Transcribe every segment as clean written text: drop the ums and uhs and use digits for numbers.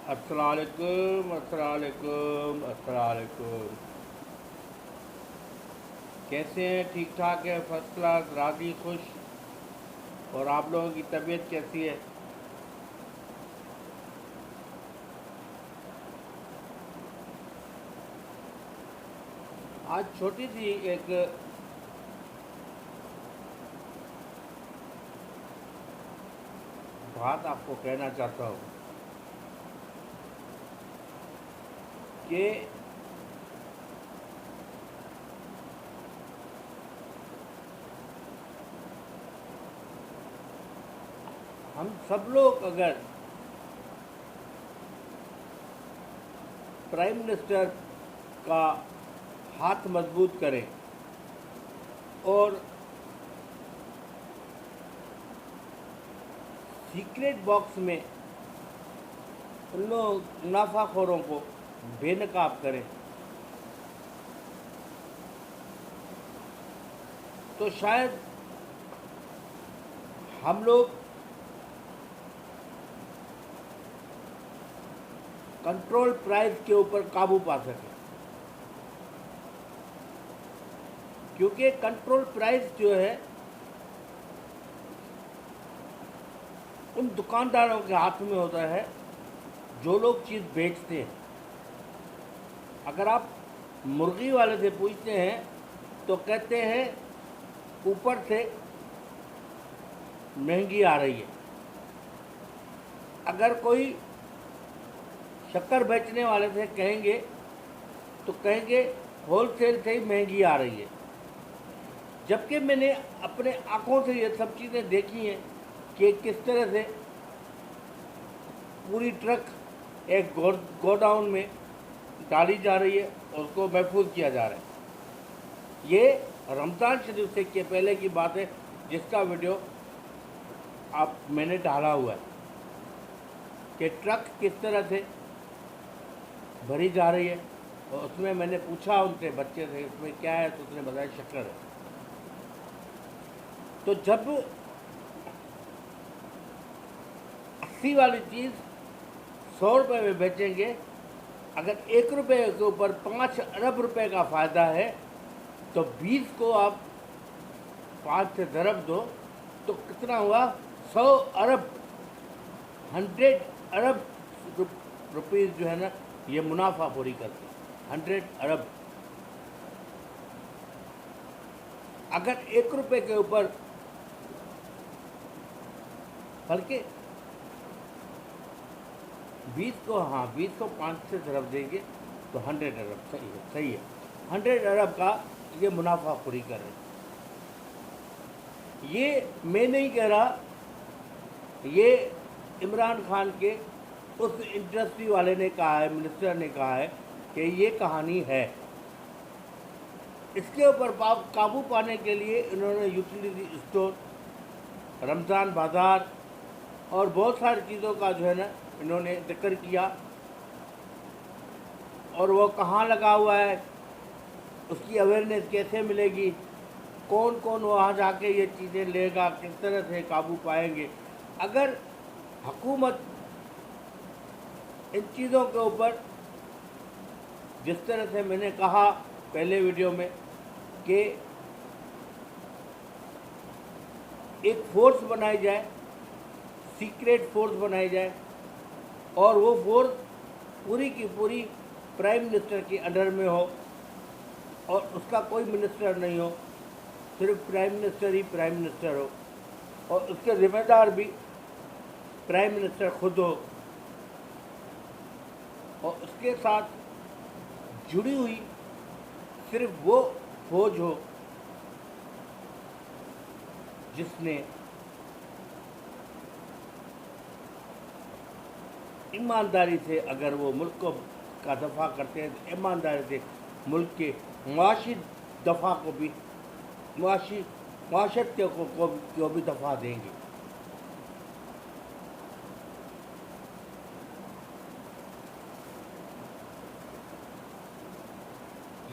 अस्सलाम वालेकुम, अस्सलाम वालेकुम, अस्सलाम वालेकुम। कैसे हैं? ठीक ठाक है, फर्स्ट क्लास, राज़ी खुश। और आप लोगों की तबीयत कैसी है? आज छोटी सी एक बात आपको कहना चाहता हूँ कि हम सब लोग अगर प्राइम मिनिस्टर का हाथ मजबूत करें और सीक्रेट बॉक्स में उन लोग मुनाफाखोरों को बेनकाब करें तो शायद हम लोग कंट्रोल प्राइस के ऊपर काबू पा सकें। क्योंकि कंट्रोल प्राइस जो है उन दुकानदारों के हाथ में होता है जो लोग चीज़ बेचते हैं। अगर आप मुर्गी वाले से पूछते हैं तो कहते हैं ऊपर से महंगी आ रही है। अगर कोई शक्कर बेचने वाले से कहेंगे तो कहेंगे होलसेल से ही महंगी आ रही है। जबकि मैंने अपने आँखों से ये सब चीज़ें देखी हैं कि किस तरह से पूरी ट्रक एक गोडाउन में डाली जा रही है और उसको महफूज किया जा रहा है। ये रमज़ान शरीफ से के पहले की बात है जिसका वीडियो मैंने डाला हुआ है कि ट्रक किस तरह से भरी जा रही है। और उसमें मैंने पूछा उनसे बच्चे से उसमें क्या है तो उसने बताया शक्कर है। तो जब 80 वाली चीज़ 100 रुपये में बेचेंगे, अगर 1 रुपये के ऊपर 5 अरब रुपए का फ़ायदा है तो 20 को आप 5 से ज़रब दो तो कितना हुआ? 100 अरब 100 अरब रुपीज़ जो है ना ये मुनाफा पूरी करते हैं। 100 अरब। अगर 1 रुपये के ऊपर बल्कि 20 को 5 से ज़रब देंगे तो 100 अरब। सही है 100 अरब का ये मुनाफा पूरी कर रहे हैं। ये मैं नहीं कह रहा, ये इमरान खान के उस इंडस्ट्री वाले ने कहा है, मिनिस्टर ने कहा है कि ये कहानी है। इसके ऊपर काबू पाने के लिए इन्होंने यूटिलिटी स्टोर, रमज़ान बाज़ार और बहुत सारी चीज़ों का जो है ना इन्होंने जिक्र किया। और वो कहाँ लगा हुआ है, उसकी अवेयरनेस कैसे मिलेगी, कौन कौन वहाँ जाके ये चीज़ें लेगा, किस तरह से काबू पाएंगे। अगर हुकूमत इन चीज़ों के ऊपर जिस तरह से मैंने कहा पहले वीडियो में कि एक फोर्स बनाई जाए, सीक्रेट फोर्स बनाई जाए और वो फोर्स पूरी की पूरी प्राइम मिनिस्टर के अंडर में हो और उसका कोई मिनिस्टर नहीं हो, सिर्फ प्राइम मिनिस्टर ही प्राइम मिनिस्टर हो और उसके ज़िम्मेदार भी प्राइम मिनिस्टर खुद हो और उसके साथ जुड़ी हुई सिर्फ वो फौज हो जिसने ईमानदारी से, अगर वो मुल्क का दफ़ा करते हैं तो ईमानदारी से मुल्क के मुआशी दफ़ा को भी मुआशत को भी दफ़ा देंगे।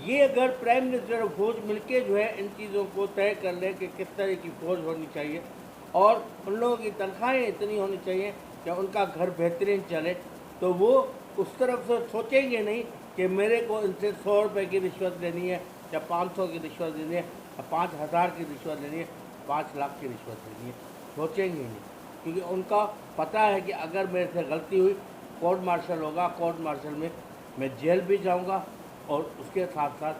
ये अगर प्राइम मिनिस्टर और फौज मिलके जो है इन चीज़ों को तय कर ले कि किस तरह की फ़ौज होनी चाहिए और उन लोगों की तनख्वाहें इतनी होनी चाहिए कि उनका घर बेहतरीन चले تو وہ اس طرف سے سوچیں گے نہیں کہ میرے کو ان سے 100 روپے کی رشوت لینی ہے یا 500 کی رشوت لینی ہے یا 5000 کی رشوت لینی ہے، 5 لاکھ کی رشوت لینی ہے، سوچیں گے نہیں، کیونکہ ان کا پتہ ہے کہ اگر میرے سے غلطی ہوئی کورٹ مارشل ہوگا، کورٹ مارشل میں میں جیل بھی جاؤں گا اور اس کے ساتھ ساتھ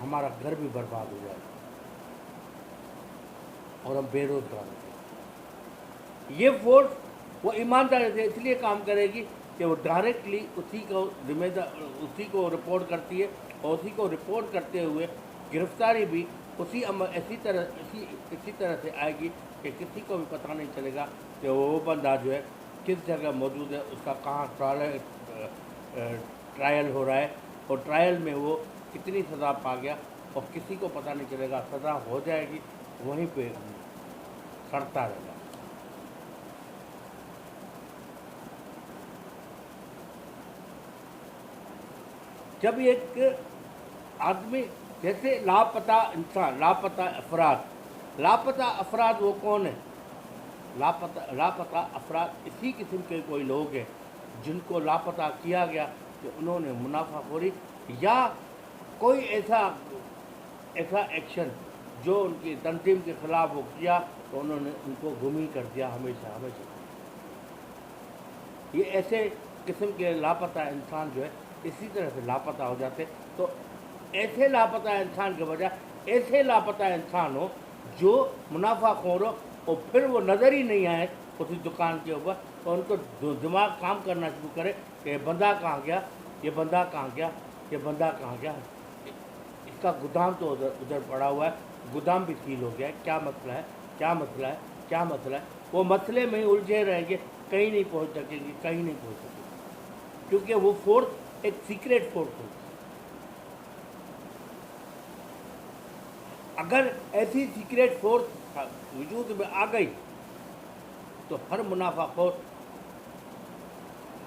ہمارا گھر بھی برباد ہو جائے گا اور ہم بے روزگار ہو جائیں گے۔ یہ فورس وہ ایمانداری سے اس لیے کام کرے گی کہ وہ ڈائریکٹلی اسی کو رپورٹ کرتی ہے، اور اسی کو رپورٹ کرتے ہوئے گرفتاری بھی اسی طرح سے آئے گی کہ کسی کو بھی پتہ نہیں چلے گا کہ وہ بندہ جو ہے کس جگہ موجود ہے، اس کا کہاں ٹرائل ہو رہا ہے، اور ٹرائل میں وہ کتنی سزا پا گیا، اور کسی کو پتہ نہیں چلے گا، سزا ہو جائے گی وہیں پہ سڑتا رہے گا۔ جب ایک آدمی جیسے لاپتہ انسان، لاپتہ افراد وہ کون ہیں؟ لاپتہ افراد اسی قسم کے کوئی لوگ ہیں جن کو لاپتہ کیا گیا کہ انہوں نے منافع خوری یا کوئی ایسا ایکشن جو ان کی تنظیم کے خلاف وہ کیا تو انہوں نے ان کو گم ہی کر دیا ہمیشہ۔ یہ ایسے قسم کے لاپتہ انسان جو ہے اسی طرح سے لاپتہ ہو جاتے، تو ایسے لاپتہ انسان کے بجائے ایسے لاپتہ انسان ہو جو منافع خور ہو، اور پھر وہ نظر ہی نہیں آئے اسی دکان کے اوپر، اور ان کو دماغ کام کرنا شروع کرے کہ یہ بندہ کہاں گیا، یہ بندہ کہاں گیا، یہ بندہ کہاں گیا، اس کا گودام تو ادھر پڑا ہوا ہے، گودام بھی سیل ہو گیا ہے، کیا مسئلہ ہے، کیا مسئلہ ہے، کیا مسئلہ ہے۔ وہ مسئلے میں ہی الجھے رہیں گے، کہیں نہیں پہنچ سکیں گے، کہیں نہیں پہنچ سکیں گے، کیونکہ وہ فورس ایک سیکریٹ فورس ہوتی ہے۔ اگر ایسی سیکریٹ فورس وجود میں آ گئی تو ہر منافع خور،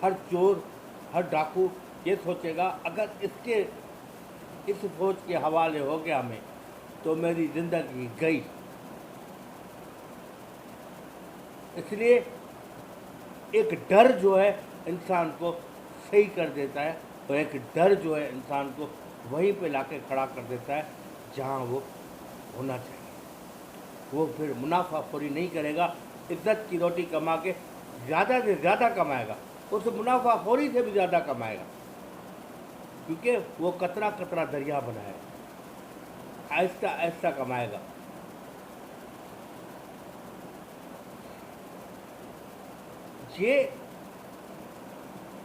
ہر چور، ہر ڈاکو یہ سوچے گا اگر اس فوج کے حوالے ہو گیا میں تو میری زندگی گئی۔ اس لیے ایک ڈر جو ہے انسان کو صحیح کر دیتا ہے، اور ایک ڈر جو ہے انسان کو وہیں پہ لا کے کھڑا کر دیتا ہے جہاں وہ ہونا چاہیے۔ وہ پھر منافع خوری نہیں کرے گا، عزت کی روٹی کما کے زیادہ سے زیادہ کمائے گا، اس منافع خوری سے بھی زیادہ کمائے گا، کیونکہ وہ قطرہ قطرہ دریا بنائے گا، آہستہ آہستہ کمائے گا۔ یہ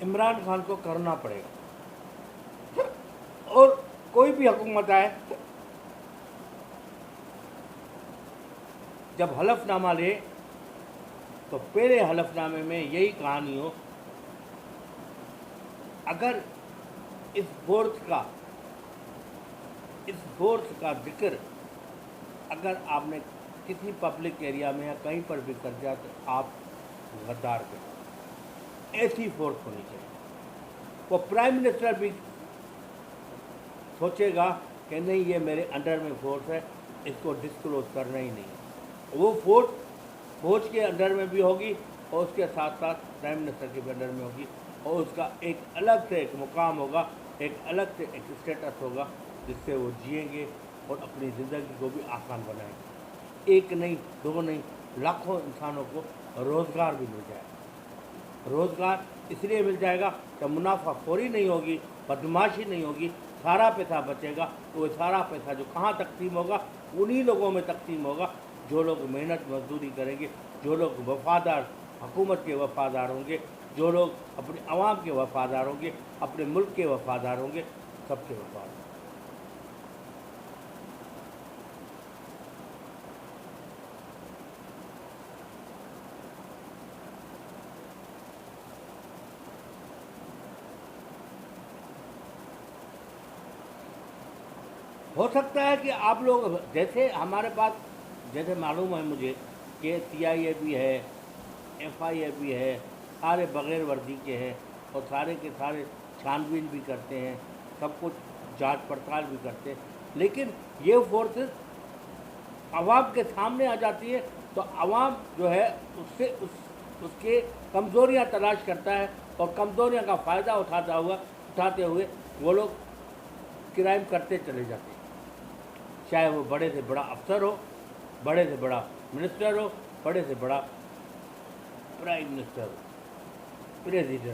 عمران خان کو کرنا پڑے گا، اور کوئی بھی حکومت آئے جب حلف نامہ لے تو پہلے حلف نامے میں یہی کہانی ہو، اگر اس فورس کا ذکر اگر آپ نے کسی پبلک ایریا میں یا کہیں پر بھی کر دیا تو آپ غدار کے، ایسی فورس ہونی چاہیے۔ وہ پرائم منسٹر بھی سوچے گا کہ نہیں یہ میرے انڈر میں فورس ہے، اس کو ڈسکلوز کرنا ہی نہیں ہے۔ وہ فوج کے انڈر میں بھی ہوگی، اور اس کے ساتھ ساتھ پرائم منسٹر کے بھی انڈر میں ہوگی، اور اس کا ایک الگ سے ایک مقام ہوگا، ایک الگ سے ایک اسٹیٹس ہوگا جس سے وہ جئیں گے اور اپنی زندگی کو بھی آسان بنائیں گے۔ ایک نہیں، دو نہیں، لاکھوں انسانوں کو روزگار بھی مل جائے گا۔ روزگار اس لیے مل جائے گا کہ منافع خوری نہیں ہوگی، بدماشی نہیں ہوگی، سارا پیسہ بچے گا، تو وہ سارا پیسہ جو کہاں تقسیم ہوگا، انہی لوگوں میں تقسیم ہوگا جو لوگ محنت مزدوری کریں گے، جو لوگ وفادار، حکومت کے وفادار ہوں گے، جو لوگ اپنے عوام کے وفادار ہوں گے، اپنے ملک کے وفادار ہوں گے، سب کے وفادار۔ ہو سکتا ہے کہ آپ لوگ جیسے ہمارے پاس جیسے معلوم ہے مجھے کہ CIA بھی ہے، FIA بھی ہے، سارے بغیر وردی کے ہیں، اور سارے کے سارے چھان بین بھی کرتے ہیں، سب کچھ جانچ پڑتال بھی کرتے ہیں، لیکن یہ فورسز عوام کے سامنے آ جاتی ہے تو عوام جو ہے اس کے کمزوریاں تلاش کرتا ہے और कमज़ोरियों का फ़ायदा उठाते हुए वो लोग क्राइम करते चले जाते हैं, चाहे वो बड़े से बड़ा अफसर हो, बड़े से बड़ा मिनिस्टर हो, बड़े से बड़ा प्राइम मिनिस्टर हो, प्रेसिडेंट हो,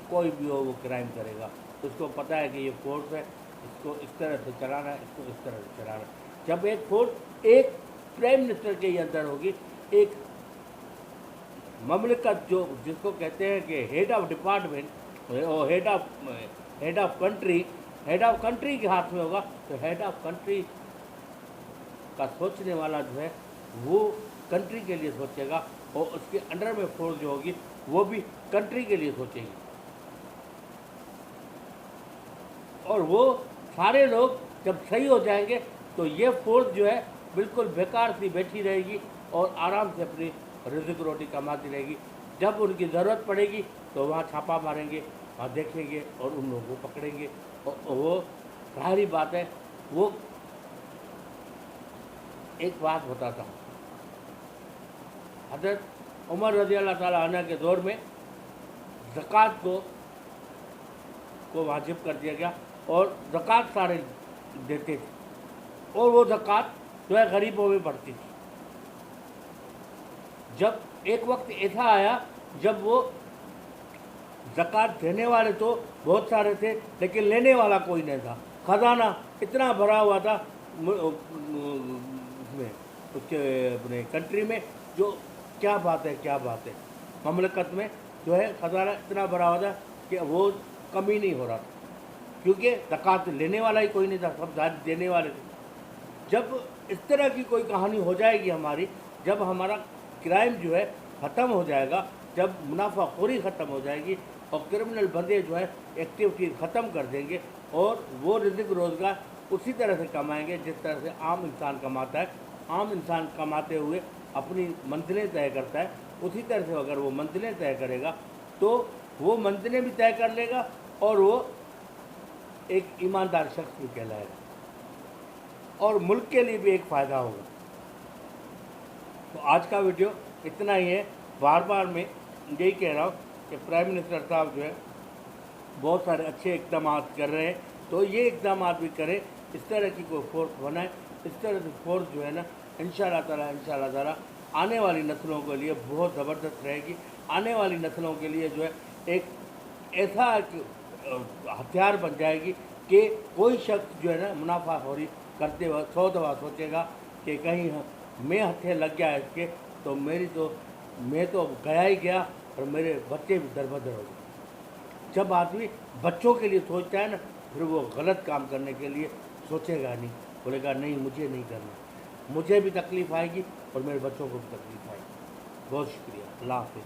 कोई भी हो वो क्राइम करेगा। उसको पता है कि ये फोर्स है, इसको इस तरह से चलाना है, इसको इस तरह से चलाना है। जब एक फोर्स एक प्राइम मिनिस्टर के ही अंदर होगी, एक ममलिकत जो जिसको कहते हैं कि हेड ऑफ डिपार्टमेंट और हेड ऑफ कंट्री के हाथ में होगा, तो हेड ऑफ कंट्री का सोचने वाला जो है वो कंट्री के लिए सोचेगा और उसके अंडर में फोर्स जो होगी वो भी कंट्री के लिए सोचेगी। और वो सारे लोग जब सही हो जाएंगे तो ये फोर्स जो है बिल्कुल बेकार सी बैठी रहेगी और आराम से अपनी रिज़्क रोटी कमाती रहेगी। जब उनकी ज़रूरत पड़ेगी तो वहाँ छापा मारेंगे, वहाँ देखेंगे और उन लोगों को पकड़ेंगे। और वो सारी बात है। वो एक बात बताता हूँ, हज़रत उमर रज़ी अल्लाह ताला अन्हु के दौर में ज़कात को वाजिब कर दिया गया और ज़कात सारे देते थे और वो ज़कात जो है गरीबों में बढ़ती थी। जब एक वक्त ऐसा आया जब वो ज़कात देने वाले तो बहुत सारे थे लेकिन लेने वाला कोई नहीं था। ख़जाना इतना भरा हुआ था उसमें, उसके अपने कंट्री में, जो क्या बात है ममलकत में जो है ख़जाना इतना भरा हुआ था कि वो कमी नहीं हो रहा था, क्योंकि ज़कात लेने वाला ही कोई नहीं था, सब देने वाले थे। जब इस तरह की कोई कहानी हो जाएगी हमारी, जब हमारा क्राइम जो है ख़त्म हो जाएगा, जब मुनाफाखोरी ख़त्म हो जाएगी और क्रिमिनल बंदे जो है एक्टिविटी ख़त्म कर देंगे और वो रिज़्क रोज़गार उसी तरह से कमाएंगे जिस तरह से आम इंसान कमाता है। आम इंसान कमाते हुए अपनी मंजिलें तय करता है, उसी तरह से अगर वो मंजिलें तय करेगा तो वो मंजिलें भी तय कर लेगा और वो एक ईमानदार शख्स भी कहलाएगा और मुल्क के लिए भी एक फ़ायदा होगा। तो आज का वीडियो इतना ही है। बार बार मैं यही कह रहा हूँ कि प्राइम मिनिस्टर साहब जो है बहुत सारे अच्छे इक़दाम कर रहे हैं, तो ये इक़दाम भी करें, इस तरह की कोई फोर्स बनाए। इस तरह की फोर्स जो है ना इंशाअल्लाह ताला आने वाली नस्लों के लिए बहुत ज़बरदस्त रहेगी। आने वाली नस्लों के लिए जो है एक ऐसा हथियार बन जाएगी कि कोई शख्स जो है ना मुनाफाखोरी करते वक्त 100 दफ़ा सोचेगा कि कहीं मैं हथे लग गया इसके तो मैं तो गया ही गया और मेरे बच्चे भी दरबदर हो गए। जब आदमी बच्चों के लिए सोचता है ना, फिर वो गलत काम करने के लिए सोचेगा नहीं, बोलेगा नहीं मुझे नहीं करना, मुझे भी तकलीफ़ आएगी और मेरे बच्चों को भी तकलीफ़ आएगी। बहुत शुक्रिया, अल्लाह हाफ़िज़।